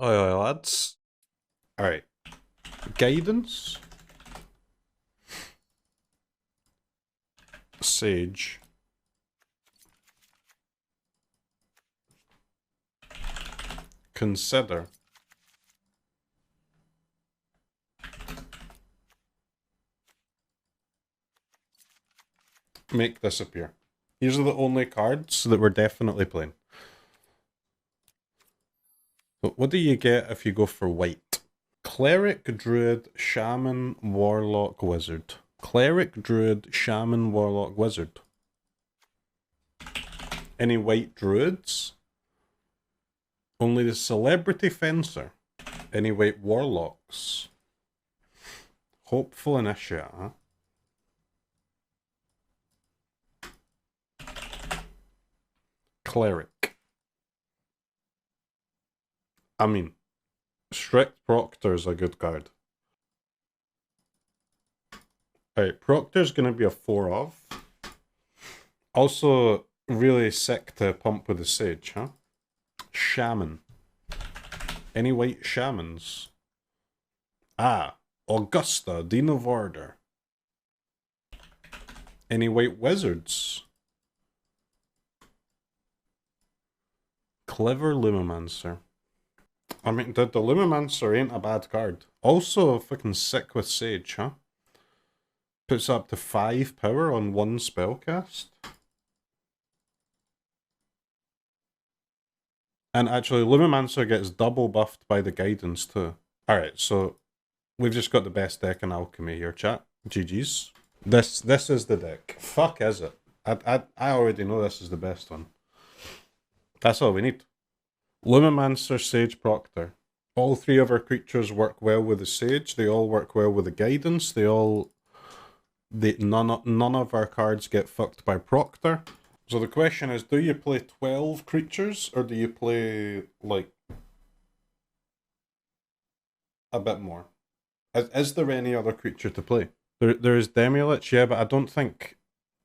Oi, lads. Alright. Guidance. Sage. Consider. Make this appear. These are the only cards that we're definitely playing. But what do you get if you go for white? Cleric, Druid, Shaman, Warlock, Wizard. Cleric, Druid, Shaman, Warlock, Wizard. Any white Druids? Only the Celebrity Fencer. Any white Warlocks? Hopeful Initiate, huh? Cleric. I mean, Strict Proctor is a good card. Alright, Proctor's going to be a 4 of. Also, really sick to pump with the Sage, huh? Shaman. Any white Shamans? Ah, Augusta, Dean of Order. Any white Wizards? Clever Lumimancer. I mean, the Lumimancer ain't a bad card. Also, fucking sick with Sage, huh? Puts up to 5 power on 1 spellcast. And actually, Lumimancer gets double buffed by the guidance too. Alright, so we've just got the best deck in Alchemy here, chat. GG's. This is the deck. Fuck is it? I already know this is the best one. That's all we need. Lumimancer, Sage, Proctor. All 3 of our creatures work well with the Sage. They all work well with the guidance. None of our cards get fucked by Proctor. So the question is, do you play 12 creatures, or do you play, like, a bit more? Is there any other creature to play? There is Demilich, yeah, but I don't think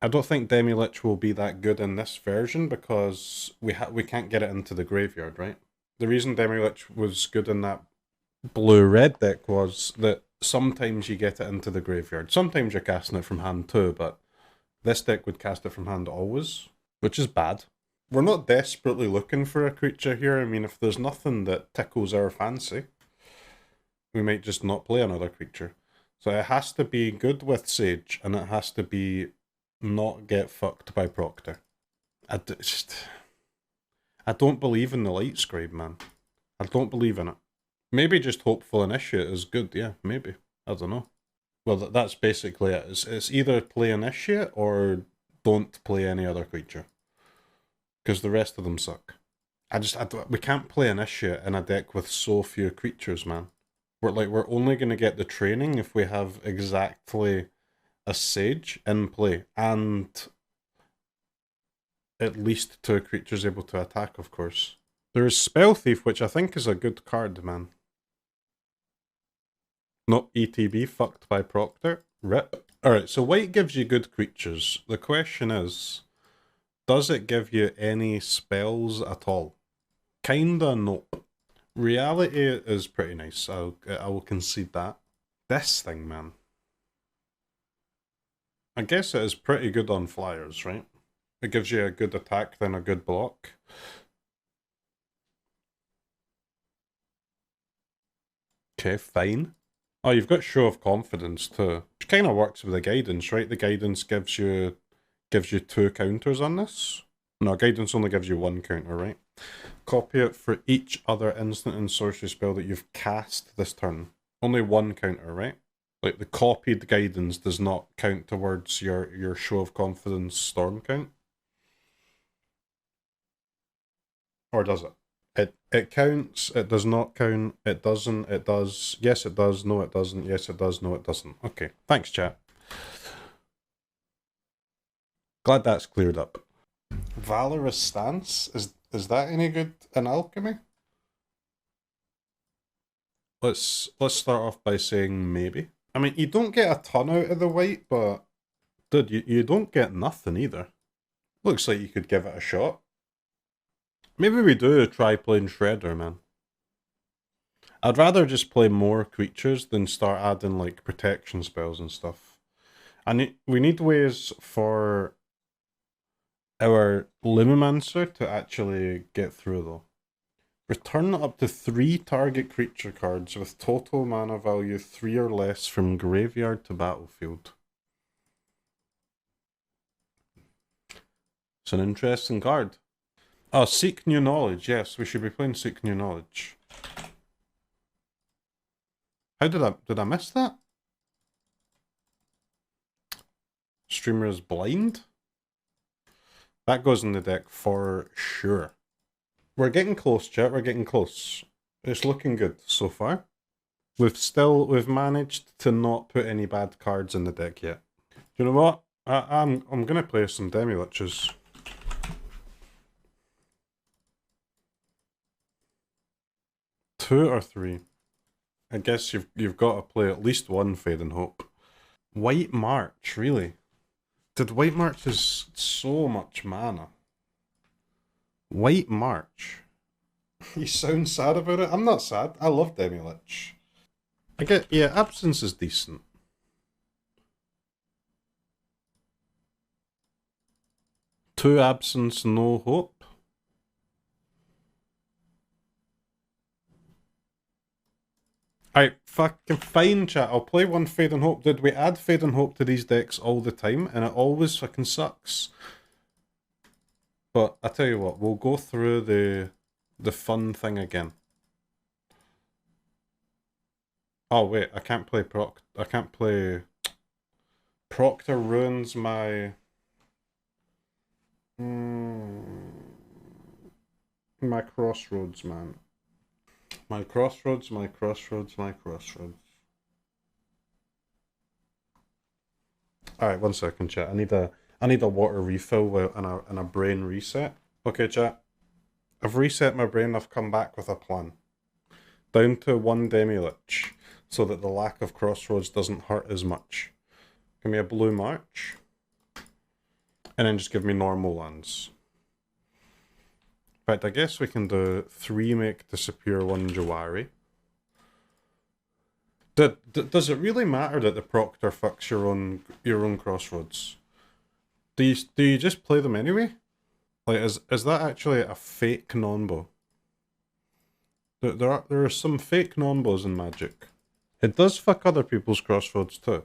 Demilich will be that good in this version because we can't get it into the graveyard, right? The reason Demilich was good in that blue-red deck was that sometimes you get it into the graveyard. Sometimes you're casting it from hand too, but this deck would cast it from hand always, which is bad. We're not desperately looking for a creature here. I mean, if there's nothing that tickles our fancy, we might just not play another creature. So it has to be good with Sage, and it has to be not get fucked by Proctor. I don't believe in the Light Scribe, man. I don't believe in it. Maybe just Hopeful Initiate is good, yeah, maybe. I don't know. Well, that's basically it. It's either play Initiate or don't play any other creature. Because the rest of them suck. We can't play Initiate in a deck with so few creatures, man. We're only going to get the training if we have exactly a Sage in play and at least 2 creatures able to attack, of course. There is Spell Thief, which I think is a good card, man. Not ETB fucked by Proctor. Rip. Alright, so white gives you good creatures. The question is, does it give you any spells at all? Kinda no. Reality is pretty nice. I will concede that. This thing, man. I guess it is pretty good on flyers, right? It gives you a good attack, then a good block. Okay, fine. Oh, you've got Show of Confidence too, which kind of works with the guidance, right? The guidance gives you 2 counters on this. No, guidance only gives you 1 counter, right? Copy it for each other instant and sorcery spell that you've cast this turn. Only 1 counter, right? Like the copied guidance does not count towards your Show of Confidence storm count. Or does it? It counts, it does not count, it doesn't, it does, yes it does, no it doesn't, yes it does, no it doesn't. Okay, thanks chat. Glad that's cleared up. Valorous Stance, is that any good in Alchemy? Let's start off by saying maybe. I mean, you don't get a ton out of the white, but dude, you don't get nothing either. Looks like you could give it a shot. Maybe we do try playing Shredder, man. I'd rather just play more creatures than start adding like protection spells and stuff. We need ways for our Lumimancer to actually get through though. Return up to 3 target creature cards with total mana value 3 or less from graveyard to battlefield. It's an interesting card. Oh, Seek New Knowledge. Yes, we should be playing Seek New Knowledge. How did I miss that? Streamer is blind? That goes in the deck for sure. We're getting close, chat. We're getting close. It's looking good so far. We've managed to not put any bad cards in the deck yet. Do you know what? I'm gonna play some Demiliches. Two or three. I guess you've got to play at least one Fade and Hope. White March, really? Did White March is so much mana? White March. You sound sad about it? I'm not sad. I love Demilich. Yeah, Absence is decent. Two Absence, no Hope. Alright, fucking fine, chat. I'll play one Fade and Hope. Did we add Fade and Hope to these decks all the time? And it always fucking sucks. But I tell you what, we'll go through the fun thing again. Oh wait, I can't play Proctor ruins my my Crossroads, man. My Crossroads. Alright, 1 second, chat. I need a water refill and a brain reset. Okay, chat. I've reset my brain. I've come back with a plan. Down to 1 Demilich, so that the lack of Crossroads doesn't hurt as much. Give me a blue March. And then just give me normal lands. In fact, I guess we can do 3 make disappear 1 Jwari. Does it really matter that the Proctor fucks your own Crossroads? Do you just play them anyway? Like, is that actually a fake non-bow? There are some fake non-bows in Magic. It does fuck other people's Crossroads too.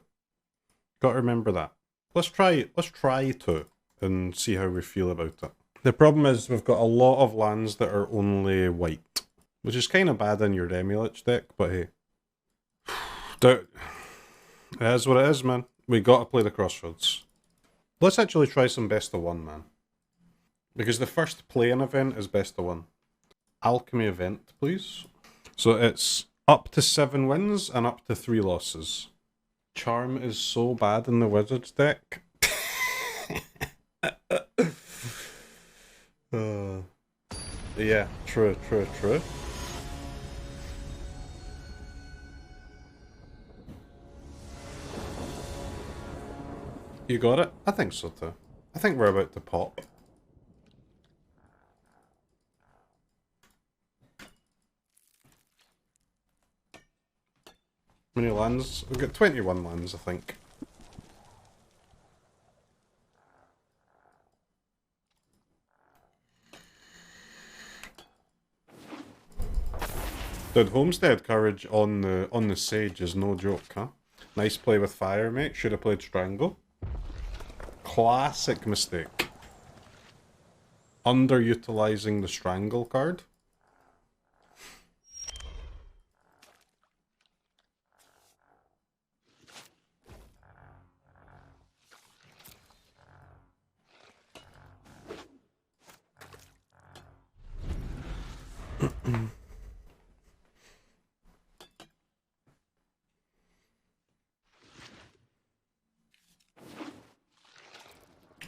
Gotta remember that. Let's try 2 and see how we feel about it. The problem is we've got a lot of lands that are only white, which is kind of bad in your Demilich deck, but hey. It is what it is, man. We gotta play the Crossroads. Let's actually try some best of 1, man. Because the first play-in event is best of 1. Alchemy event, please. So it's up to 7 wins and up to 3 losses. Charm is so bad in the Wizards deck. Yeah, true. You got it? I think so too. I think we're about to pop. How many lands? We've got 21 lands, I think. Dude, Homestead Courage on the Sage is no joke, huh? Nice play with fire, mate. Should have played Strangle. Classic mistake. Underutilizing the Strangle card.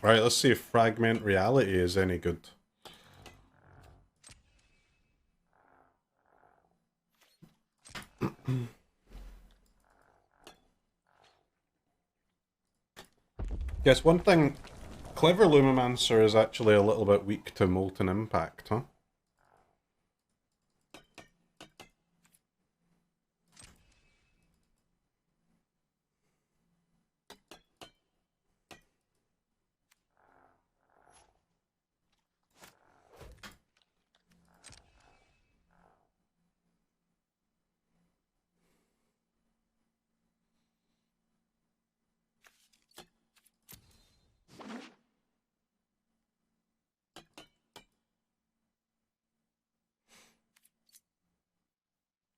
Right, let's see if Fragment Reality is any good. Yes, one thing, Clever Lumimancer is actually a little bit weak to Molten Impact, huh?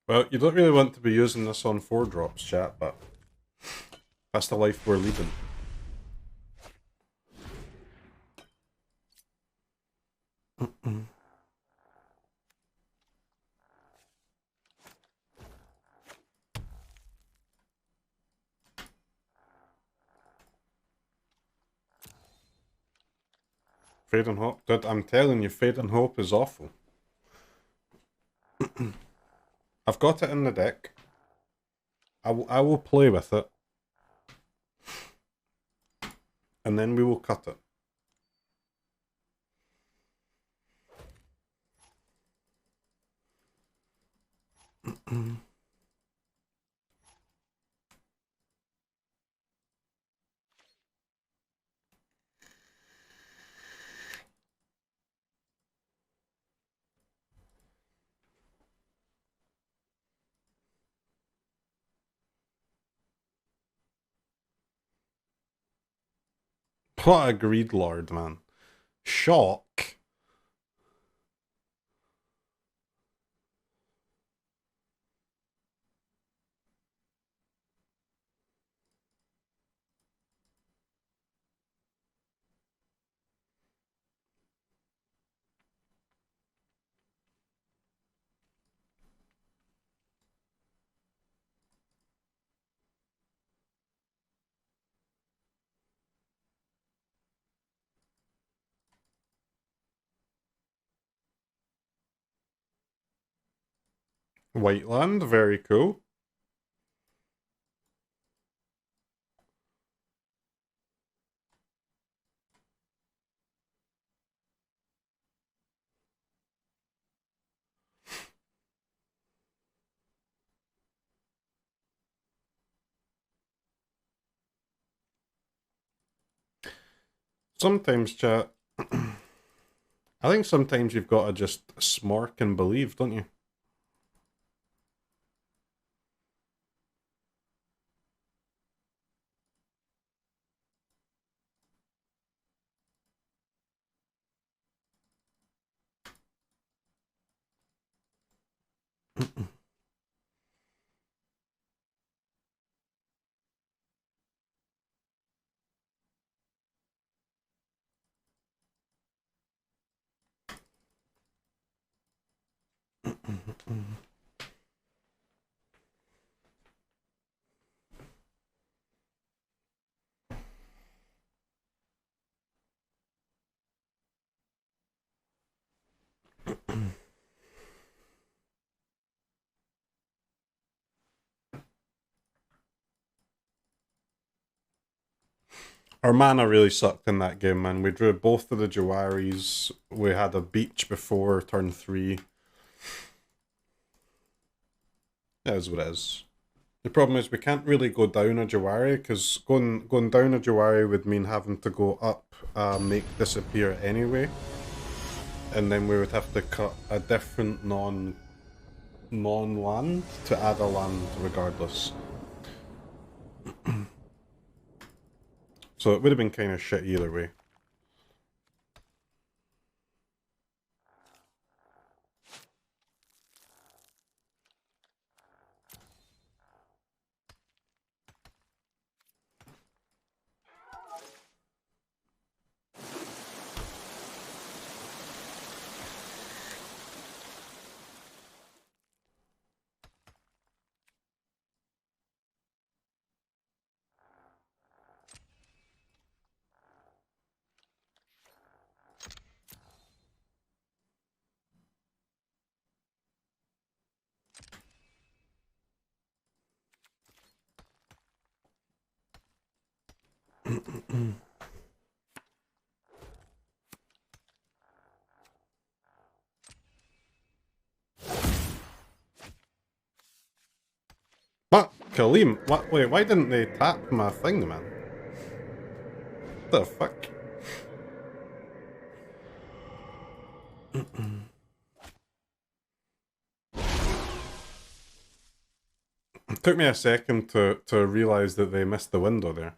Well, you don't really want to be using this on 4-drops, chat, but that's the life we're leading. Fade and Hope? Dude, I'm telling you, Fade and Hope is awful. I've got it in the deck. I will play with it. And then we will cut it. What a greed lord, man. Shock. White land, very cool. Sometimes, chat, I think sometimes you've got to just smirk and believe, don't you? Our mana really sucked in that game, man. We drew both of the Jwaris. We had a beach before turn 3. That is what it is. The problem is we can't really go down a Jwari, because going down a Jwari would mean having to go up make disappear anyway. And then we would have to cut a different non-land to add a land regardless. So it would have been kind of shit either way. What? Kaleem? What? Wait, why didn't they tap my thing, man? What the fuck? It took me a second to realise that they missed the window there.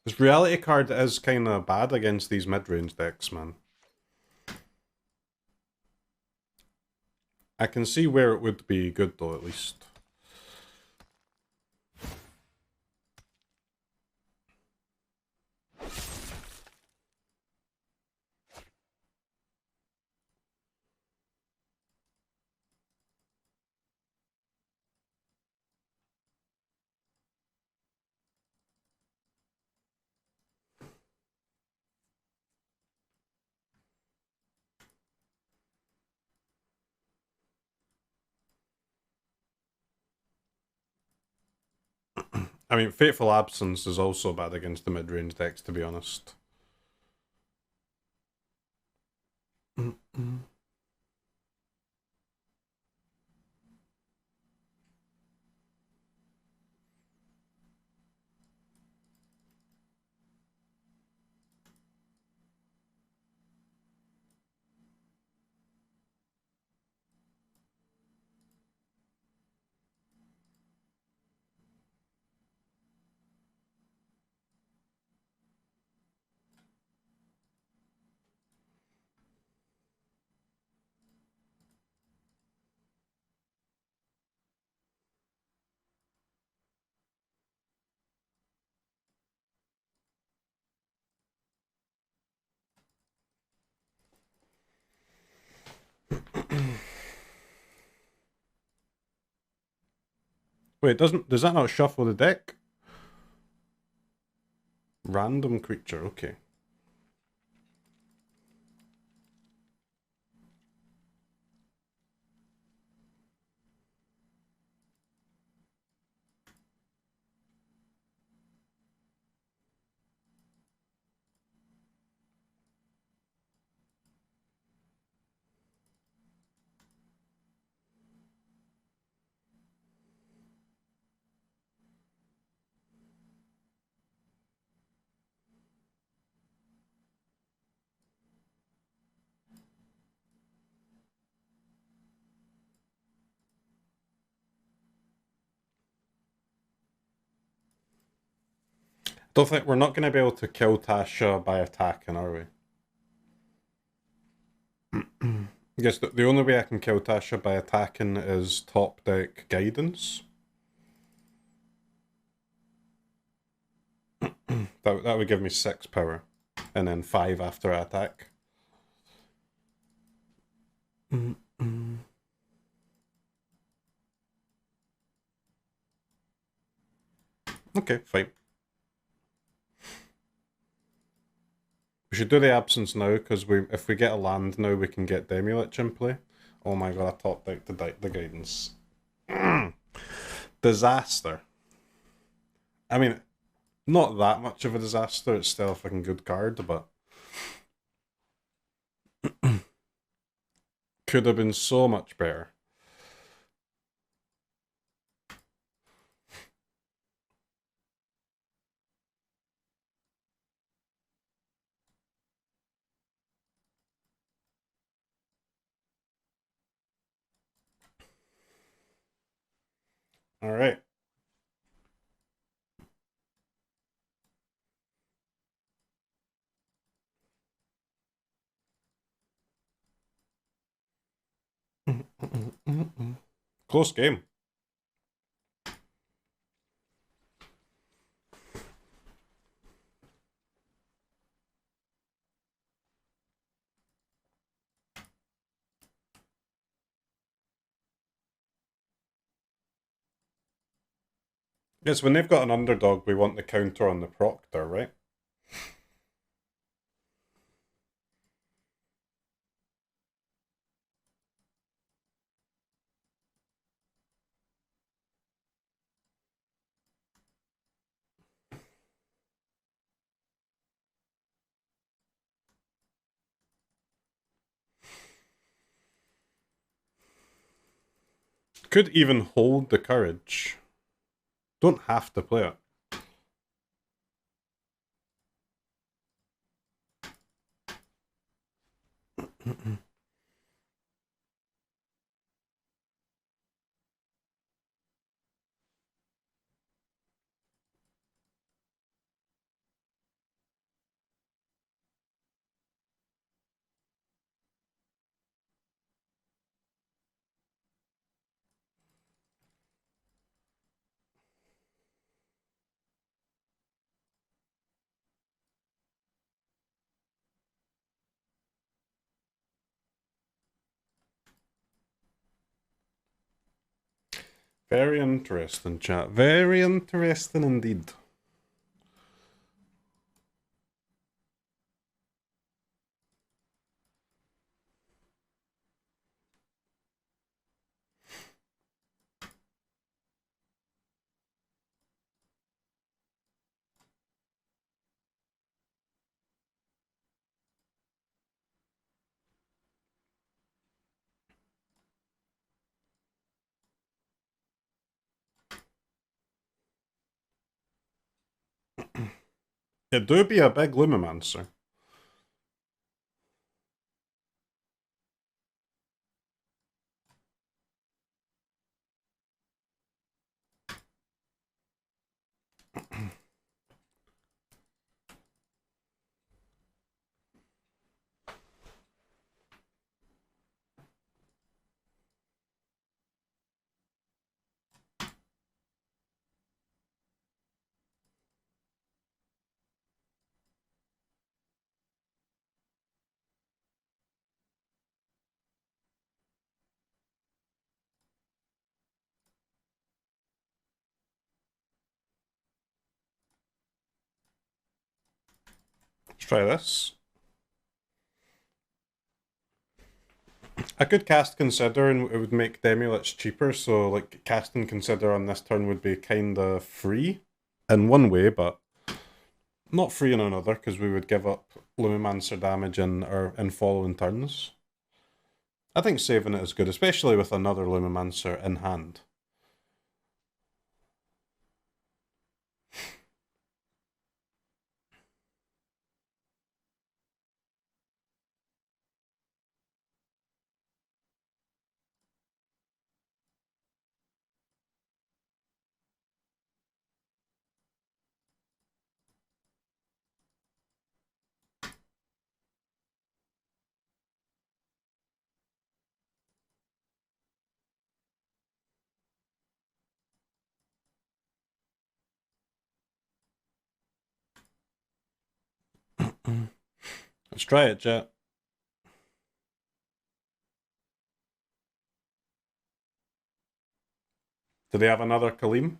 This reality card is kind of bad against these mid-range decks, man. I can see where it would be good, though, at least. I mean, Fateful Absence is also bad against the mid-range decks, to be honest. Wait, does that not shuffle the deck? Random creature, okay. Don't think we're not going to be able to kill Tasha by attacking, are we? I guess the only way I can kill Tasha by attacking is top deck guidance. that would give me 6 power, and then 5 after I attack. Okay, fine. We should do the absence now, because if we get a land now, we can get Demilich in play. Oh my god, I top decked the guidance. Disaster. I mean, not that much of a disaster, it's still a fucking good card, but could have been so much better. Alright. Close game. Yes, when they've got an underdog, we want the counter on the Proctor, right? Could even hold the courage. Don't have to play it. Very interesting, chat. Very interesting indeed. It do be a big Lumimancer. Let's try this. I could cast Consider and it would make Ach cheaper, so like casting Consider on this turn would be kinda free in one way, but not free in another, because we would give up Lumimancer damage in following turns. I think saving it is good, especially with another Lumimancer in hand. Let's try it, chat. Do they have another Kaleem?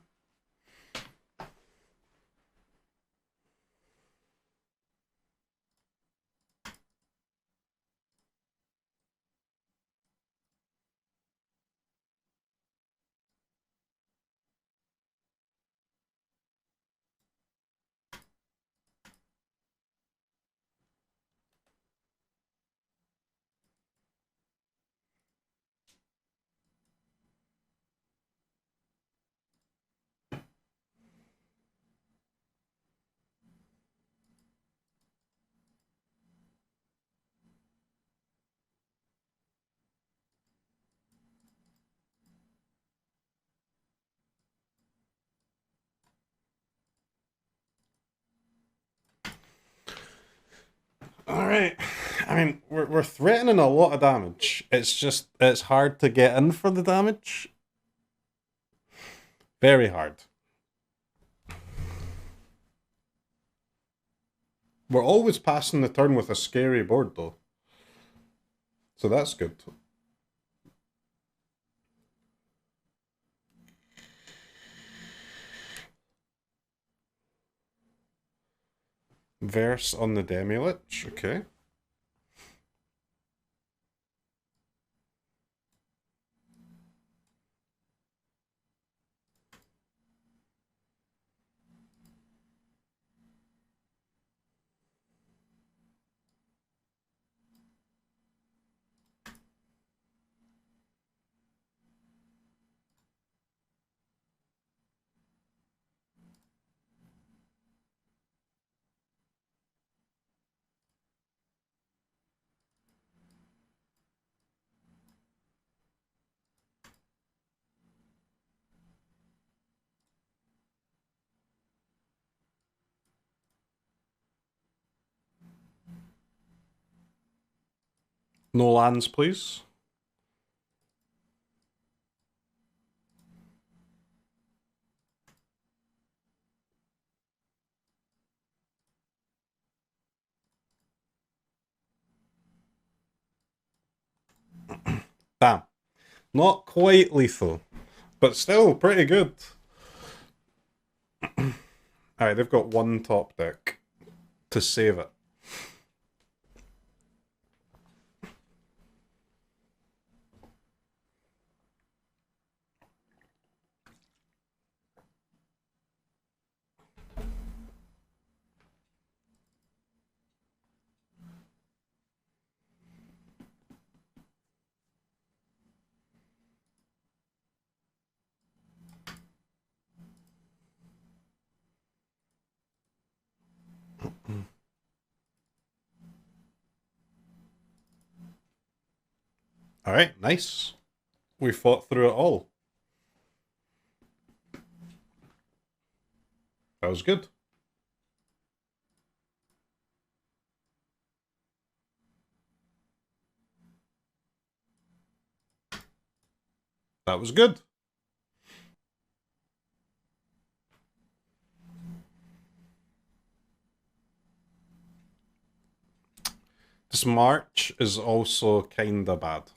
Alright. I mean, we're threatening a lot of damage. It's hard to get in for the damage. Very hard. We're always passing the turn with a scary board, though. So that's good. Verse on the Ach, okay. No lands, please. Damn. Not quite lethal. but still pretty good. Alright, they've got one top deck to save it. Alright, nice. We fought through it all. That was good. That was good. This March is also kinda bad.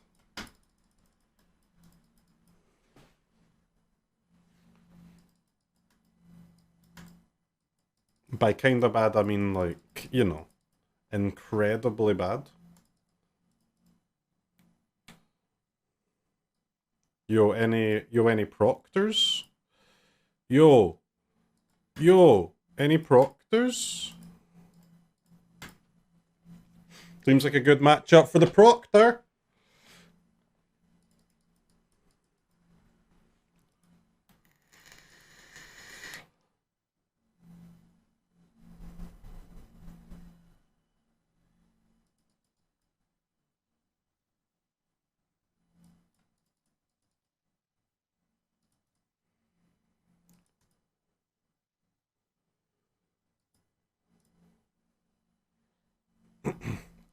By kinda bad, I mean, like, you know, incredibly bad. Any proctors? Yo, any proctors? Seems like a good matchup for the proctor.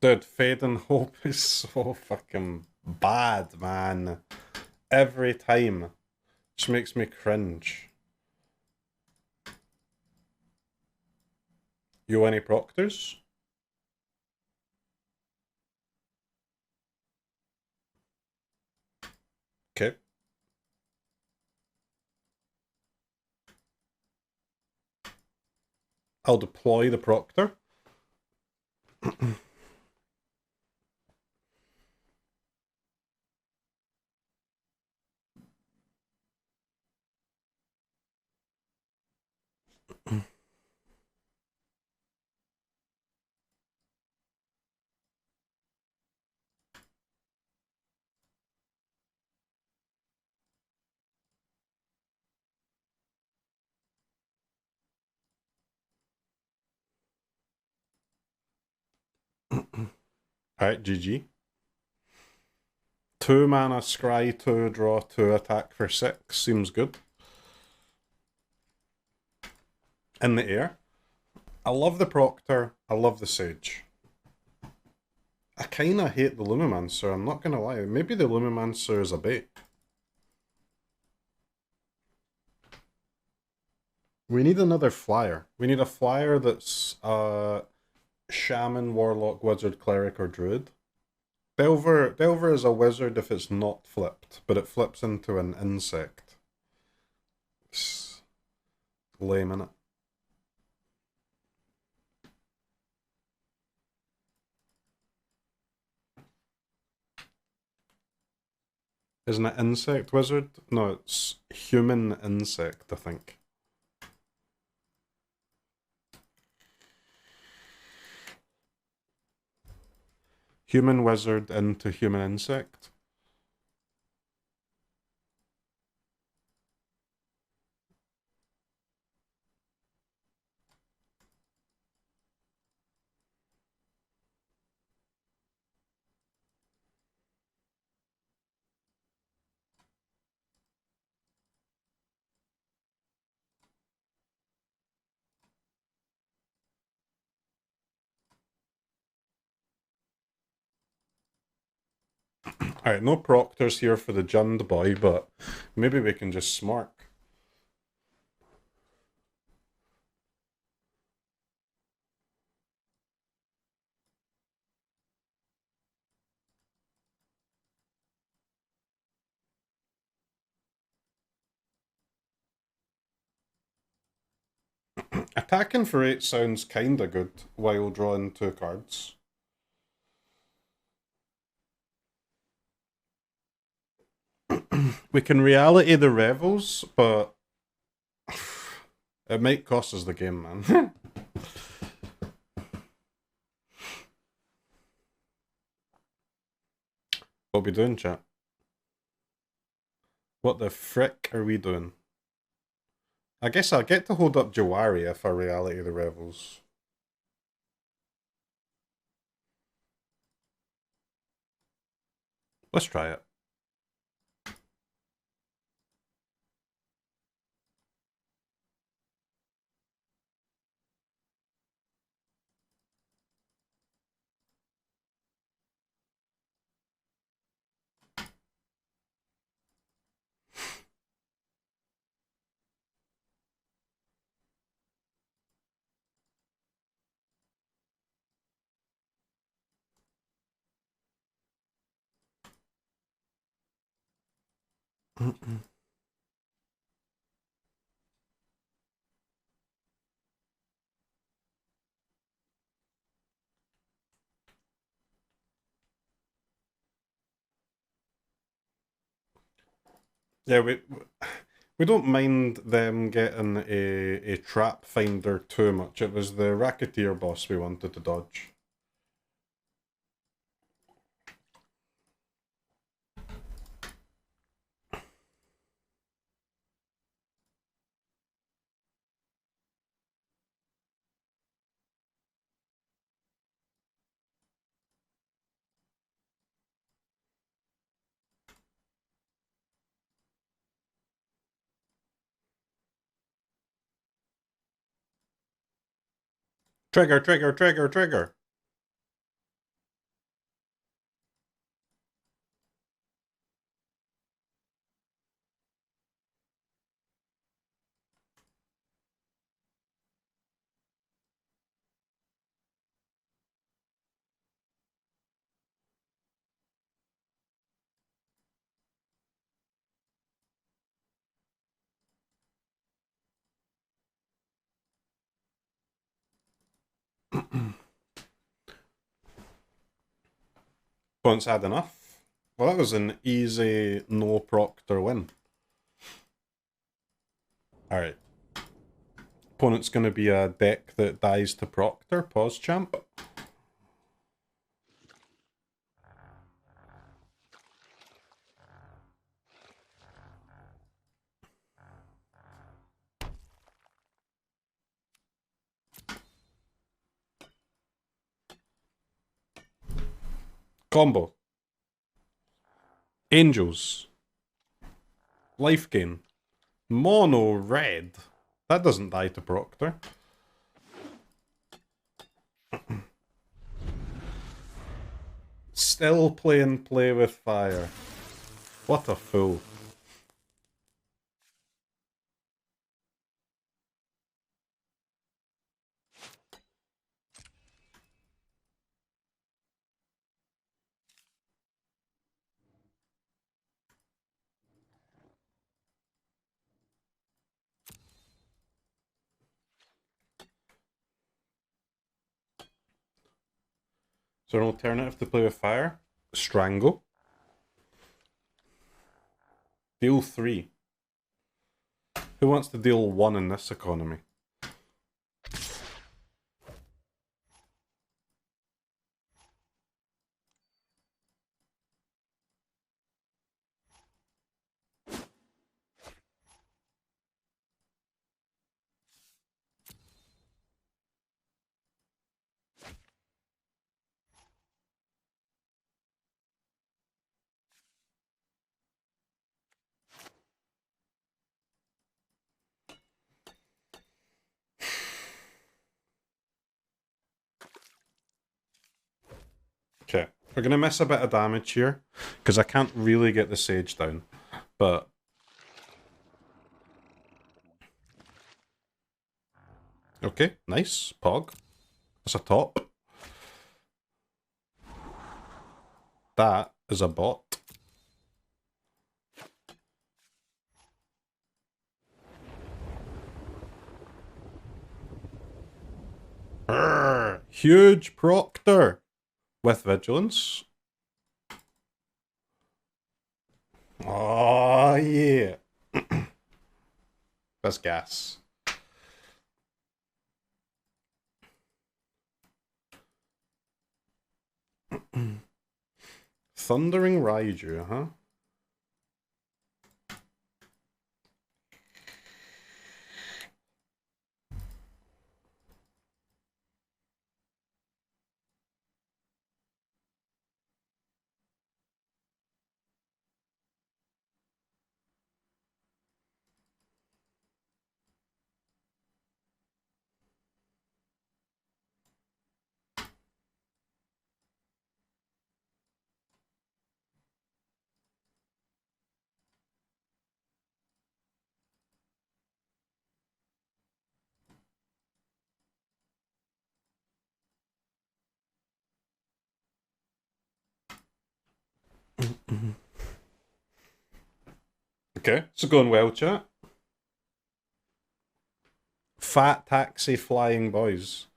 Dude, Fade and Hope is so fucking bad, man. Every time. Which makes me cringe. You any proctors? Okay. I'll deploy the proctor. Alright, GG. 2 mana, scry 2, draw 2, attack for 6. Seems good. In the air. I love the Proctor. I love the Sage. I kinda hate the Lumimancer, I'm not gonna lie. Maybe the Lumimancer is a bait. We need another flyer. We need a flyer that's Shaman, Warlock, Wizard, Cleric, or Druid. Delver is a wizard if it's not flipped, but it flips into an insect. It's lame, innit? Isn't it insect wizard? No, it's human insect, I think. Human wizard into human insect. Alright, no proctors here for the Jund boy, but maybe we can just smart. Attacking for 8 sounds kinda good while drawing 2 cards. We can reality the Revels, but it might cost us the game, man. What we doing, chat? What the frick are we doing? I guess I'll get to hold up Jwari if I reality the Revels. Let's try it. Yeah, we don't mind them getting a trap finder too much. It was the Racketeer boss we wanted to dodge. Trigger, trigger, trigger, trigger. Opponent's had enough. Well, that was an easy no Proctor win. Alright. Opponent's going to be a deck that dies to Proctor. Pause, champ. Combo. Angels. Life gain. Mono red. That doesn't die to Proctor. Still playing play with fire. What a fool. Is there an alternative to play with fire? Strangle. Deal 3. Who wants to deal 1 in this economy? Okay, we're going to miss a bit of damage here, because I can't really get the Sage down, but... Okay, nice, Pog. That's a top. That is a bot. Huge Proctor with Vigilance. Oh, yeah. That's gas. Thundering Raiju, huh? Okay, so going well, chat. Fat taxi flying boys.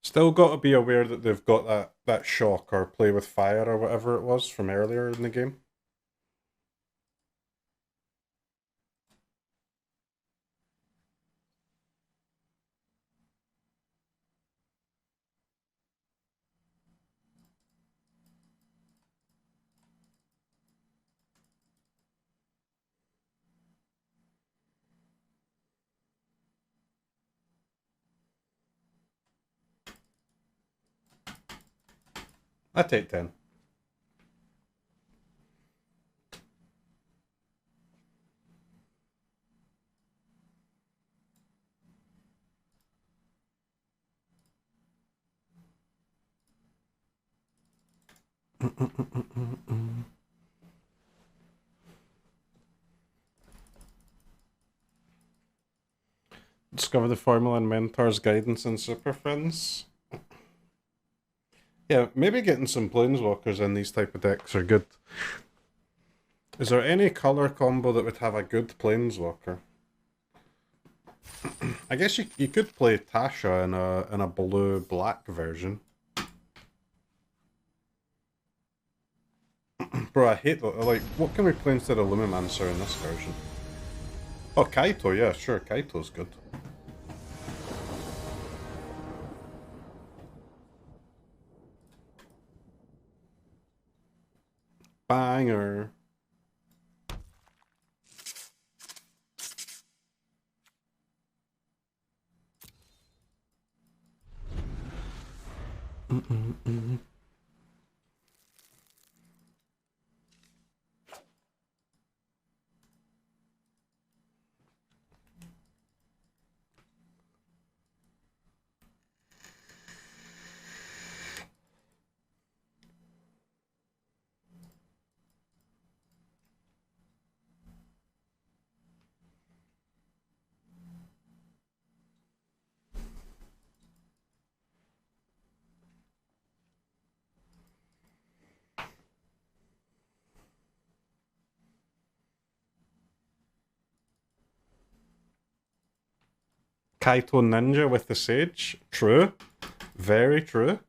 Still got to be aware that they've got that shock or play with fire or whatever it was from earlier in the game. I take 10. Discover the formula and mentors guidance and super friends. Yeah, maybe getting some planeswalkers in these type of decks are good. Is there any color combo that would have a good planeswalker? I guess you could play Tasha in a blue black version. Bro, I hate that. Like, what can we play instead of Lumimancer in this version? Oh, Kaito, yeah, sure, Kaito's good. Banger. Kaito Ninja with the Sage. True. Very true.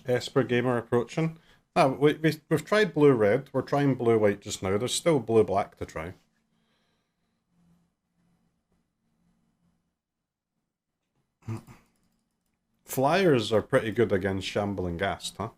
Esper Gamer approaching. We've tried blue-red. We're trying blue-white just now. There's still blue-black to try. Flyers are pretty good against Shambling Ghast, huh?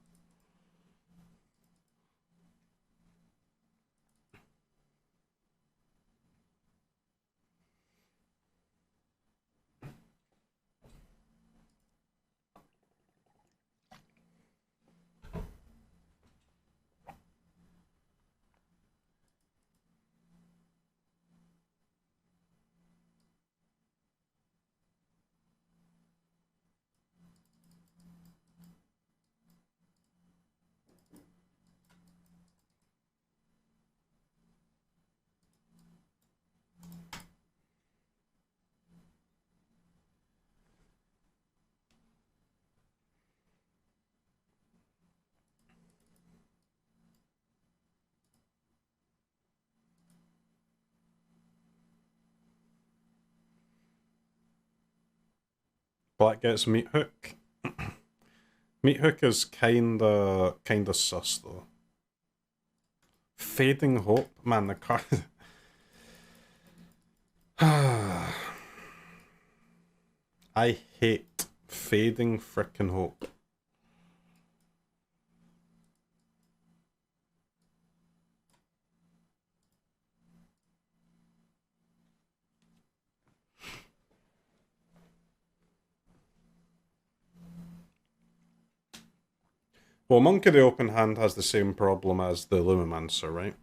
Black gets Meat Hook. Meat Hook is kinda sus though. Fading Hope, man. The card. I hate Fading Frickin' Hope. Well, Monk of the Open Hand has the same problem as the Lumimancer, right?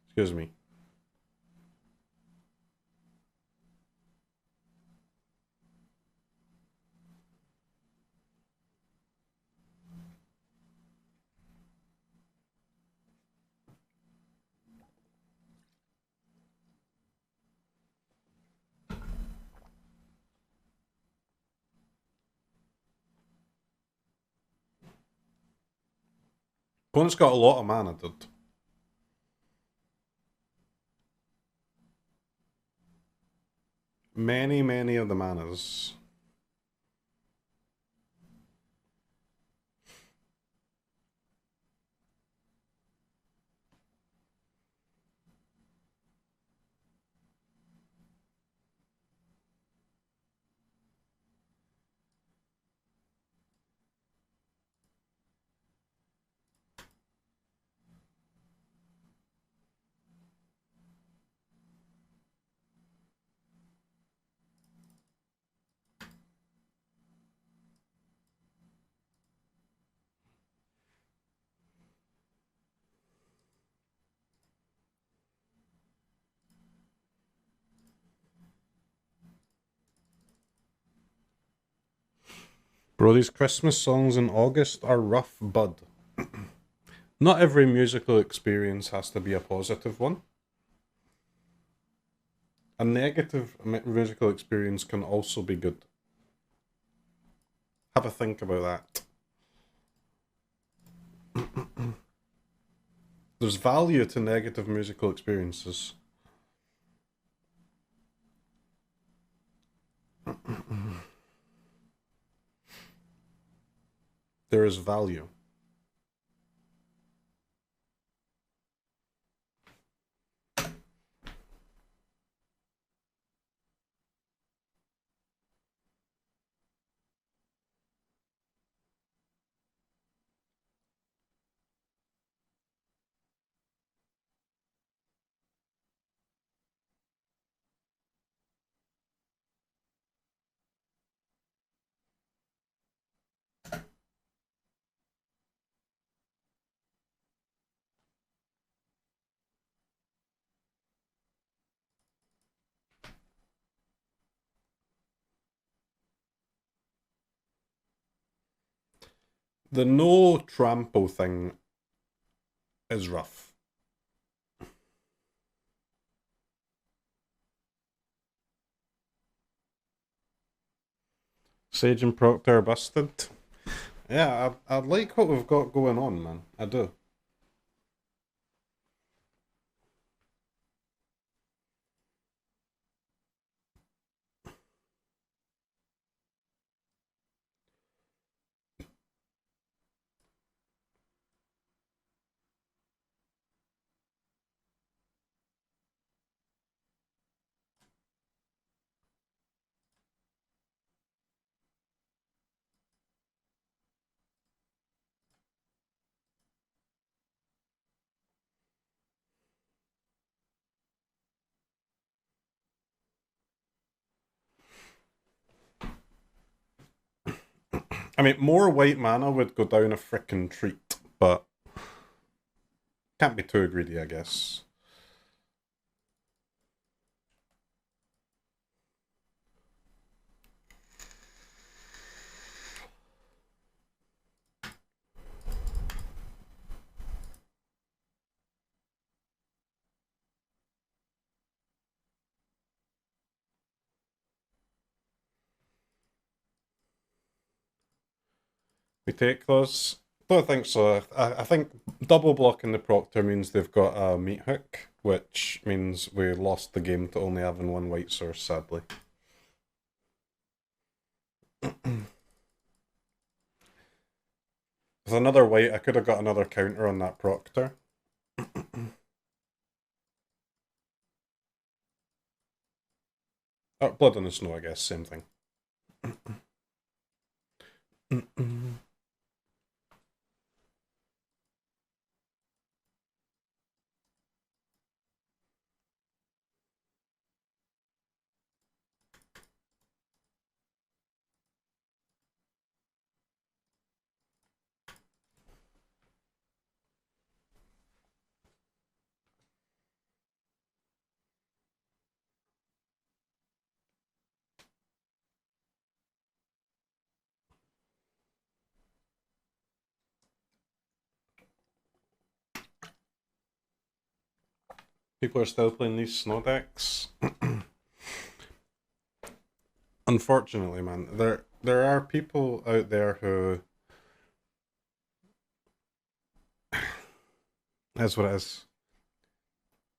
Excuse me. Opponent's got a lot of mana, dude. Many of the manas. Bro, these Christmas songs in August are rough, bud. Not every musical experience has to be a positive one. A negative musical experience can also be good. Have a think about that. There's value to negative musical experiences. There is value. The no trample thing is rough. Sage and Proctor are busted. Yeah, I like what we've got going on, man. I do. I mean, more white mana would go down a frickin' treat, but can't be too greedy, I guess. We take those. don't think so. I think double blocking the Proctor means they've got a meat hook, which means we lost the game to only having one white source, sadly. With another white, I could have got another counter on that Proctor. Oh, Blood on the Snow, I guess, same thing. People are still playing these snow decks. Unfortunately, man, there are people out there who. That's what it is.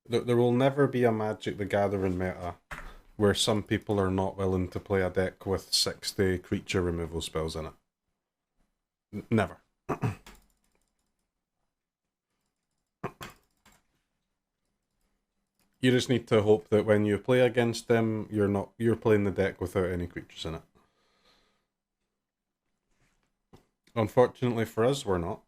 There will never be a Magic the Gathering meta where some people are not willing to play a deck with 60 creature removal spells in it. Never. You just need to hope that when you play against them, you're playing the deck without any creatures in it. Unfortunately for us, we're not.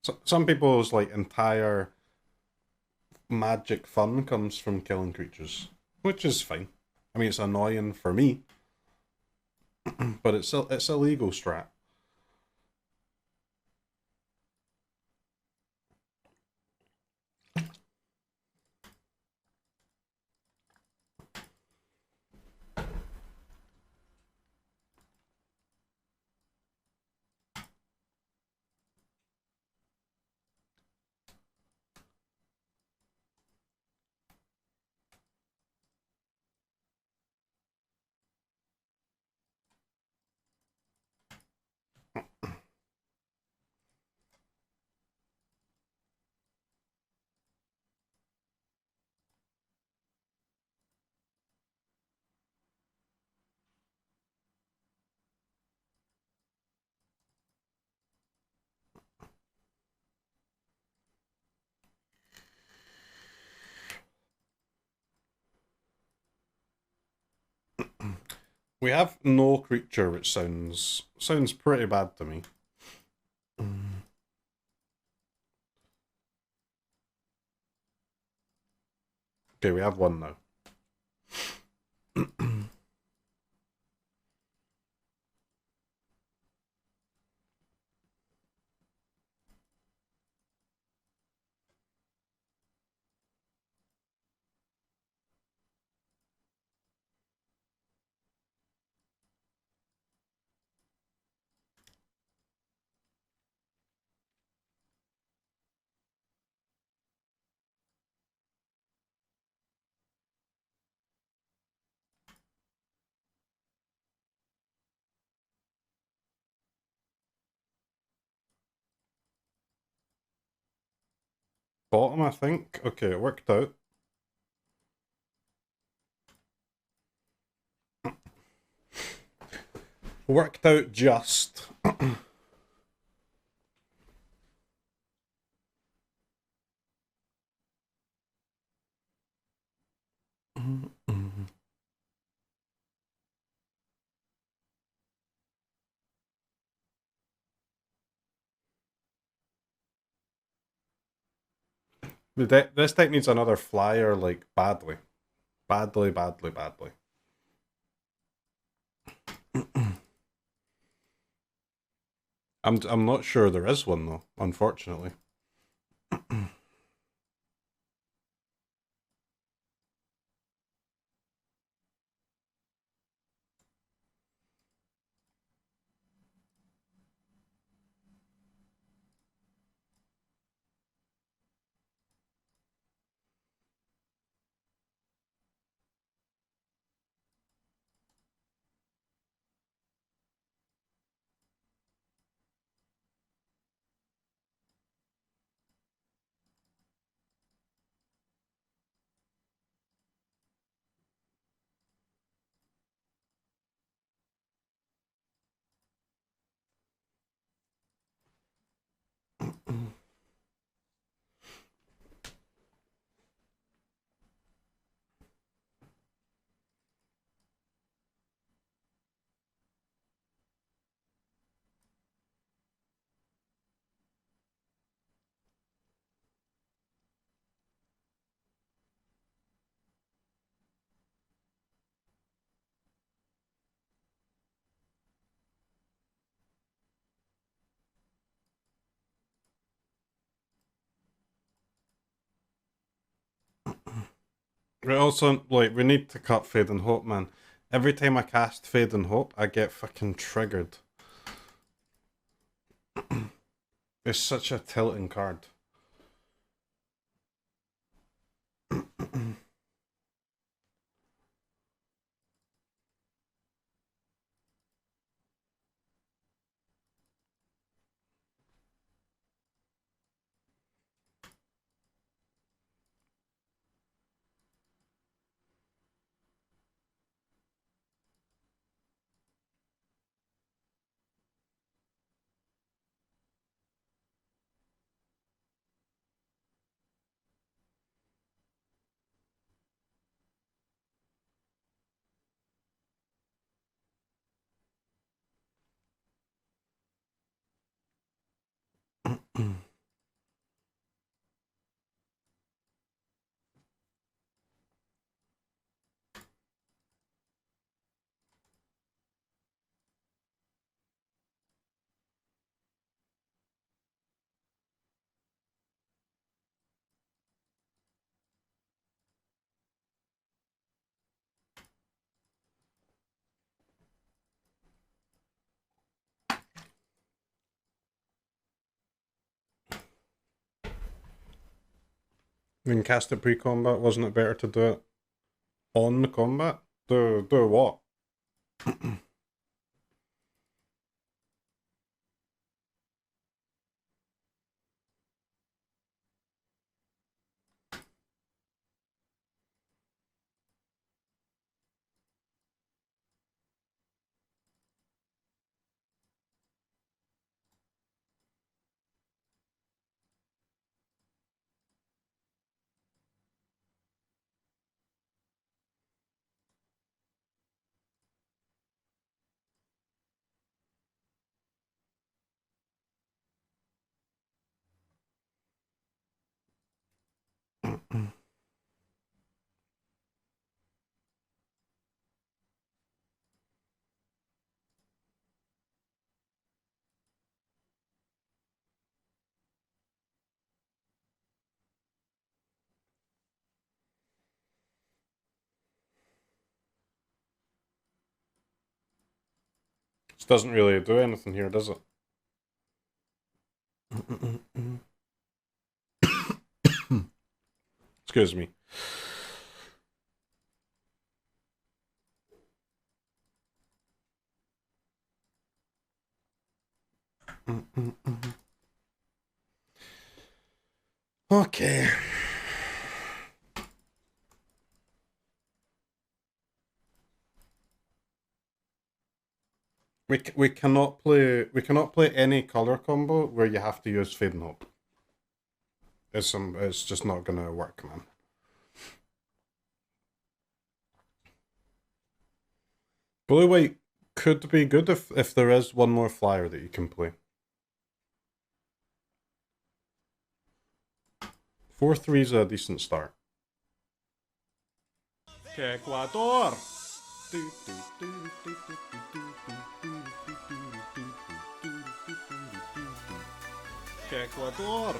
So, some people's like entire magic fun comes from killing creatures, which is fine. I mean, it's annoying for me, but it's a legal strat. We have no creature, which sounds pretty bad to me. Okay, we have one now. Bottom, I think. Okay, it worked out. Worked out just. This deck needs another flyer, like, badly. Badly, badly, badly. I'm not sure there is one, though, unfortunately. We also, like, we need to cut Fade and Hope, man. Every time I cast Fade and Hope, I get fucking triggered. It's such a tilting card. We can cast it pre-combat, wasn't it better to do it on the combat? Do what? This doesn't really do anything here, does it? Excuse me. Okay. We cannot play any color combo where you have to use Fade and Hope. It's just not gonna work, man. Blue white could be good if there is one more flyer that you can play. 4-3 is a decent start. Ecuador. Ecuador.